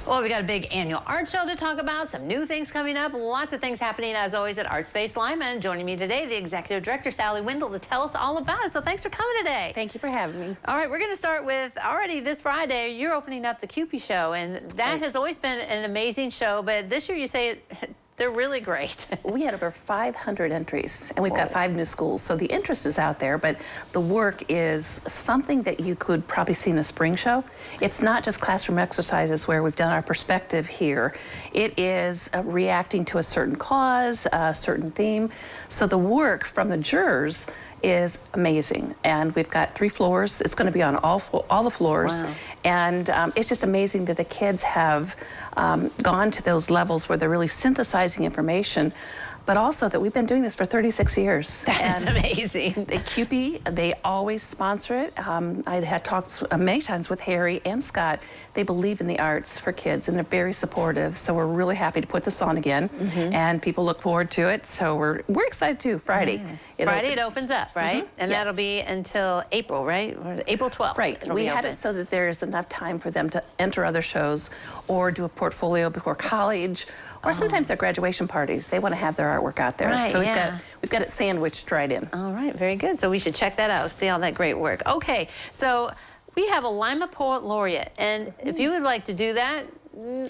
Well, we got a big annual art show to talk about, some new things coming up, lots of things happening as always at Artspace Lima. And joining me today, the executive director, Sally Windle, to tell us all about it. So thanks for coming today. Thank you for having me. All right, we're going to start with already this Friday, you're opening up the Kewpee show, and that has always been an amazing show, but this year you say they're really great. We had over 500 entries, and we've got 5 new schools, so the interest is out there, but the work is something that you could probably see in a spring show. It's not just classroom exercises where we've done our perspective here. It is reacting to a certain cause, a certain theme. So the work from the jurors is amazing, and we've got 3 floors. It's going to be on all the floors. Wow. And it's just amazing that the kids have gone to those levels where they're really synthesizing information, but also that we've been doing this for 36 years. That's amazing. The Kewpee, they always sponsor it. I had talked many times with Harry and Scott. They believe in the arts for kids, and they're very supportive. So we're really happy to put this on again, and people look forward to it. So we're excited too. Friday, it opens up, right? And Yes. that'll be until April, right? Or April 12th. Right. We had it so that there's enough time for them to enter other shows or do a portfolio before college, or sometimes their graduation parties. They want to have their artwork out there. Right, So yeah. we've got it sandwiched right in. All right, very good. So we should check that out, see all that great work. Okay, so we have a Lima Poet Laureate, and if you would like to do that,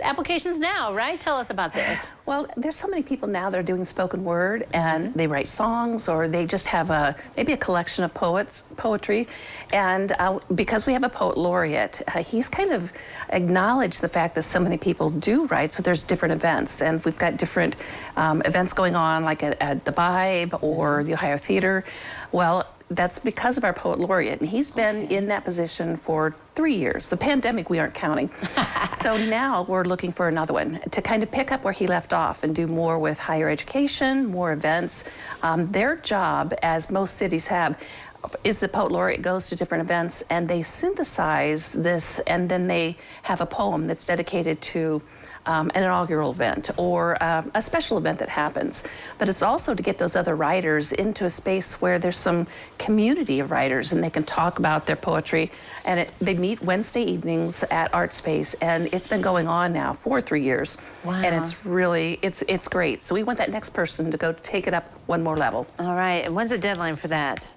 applications now, right? Tell us about this. Well, there's so many people now that are doing spoken word, and they write songs, or they just have maybe a collection of poetry. And because we have a poet laureate, he's kind of acknowledged the fact that so many people do write. So there's different events, and we've got different events going on, like at the Vibe or the Ohio Theater. Well, that's because of our poet laureate, and he's been in that position for 3 years. The pandemic, we aren't counting. So now we're looking for another one to kind of pick up where he left off and do more with higher education, more events. Their job, as most cities have, is the poet laureate goes to different events and they synthesize this, and then they have a poem that's dedicated to an inaugural event or a special event that happens. But it's also to get those other writers into a space where there's some community of writers and they can talk about their poetry. And they meet Wednesday evenings at Artspace, and it's been going on now for 3 years. Wow. And it's really, it's great. So we want that next person to go take it up one more level. All right, and when's the deadline for that?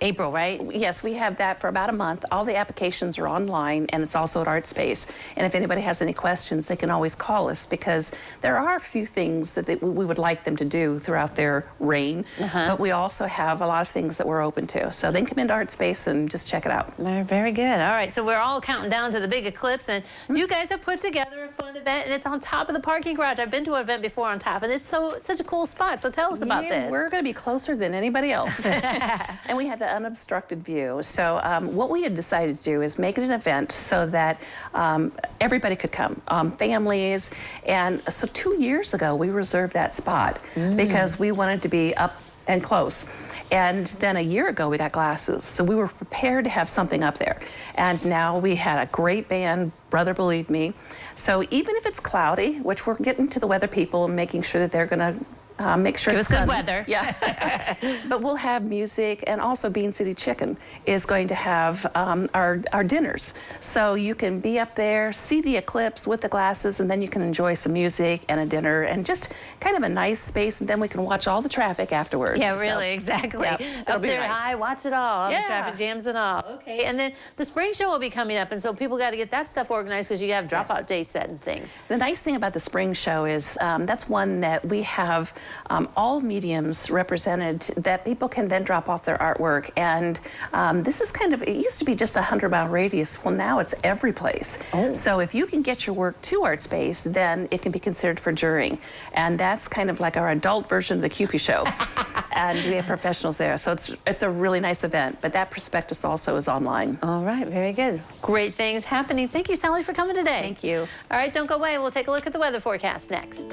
April, right? Yes, we have that for about a month. All the applications are online, and it's also at Artspace. And if anybody has any questions, they can always call us, because there are a few things that we would like them to do throughout their reign, but we also have a lot of things that we're open to. So they can come into Artspace and just check it out. Very good. All right, so we're all counting down to the big eclipse, and you guys have put together a fun event, and it's on top of the parking garage. I've been to an event before on top, and it's such a cool spot. So tell us about this. We're going to be closer than anybody else. And we have the unobstructed view. So what we had decided to do is make it an event so that everybody could come, families. And so 2 years ago, we reserved that spot because we wanted to be up and close. And then a year ago, we got glasses. So we were prepared to have something up there. And now we had a great band, Brother Believe Me. So even if it's cloudy, which we're getting to the weather people and making sure that they're going to make sure it's good weather. Yeah. But we'll have music, and also Bean City Chicken is going to have our dinners. So you can be up there, see the eclipse with the glasses, and then you can enjoy some music and a dinner and just kind of a nice space, and then we can watch all the traffic afterwards. Yeah, really, exactly. Yeah, Up be there nice. high, watch it all the Yeah. traffic jams and all. Okay, and then the spring show will be coming up, and so people got to get that stuff organized because you have dropout days set and things. The nice thing about the spring show is that's one that we have all mediums represented that people can then drop off their artwork. And this is kind of, it used to be just a 100-mile radius. Well, now it's every place. So if you can get your work to Artspace, then it can be considered for jurying. And that's kind of like our adult version of the Kewpee show. And we have professionals there. So it's a really nice event. But that prospectus also is online. All right, very good. Great things happening. Thank you, Sally, for coming today. Thank you. All right, don't go away. We'll take a look at the weather forecast next.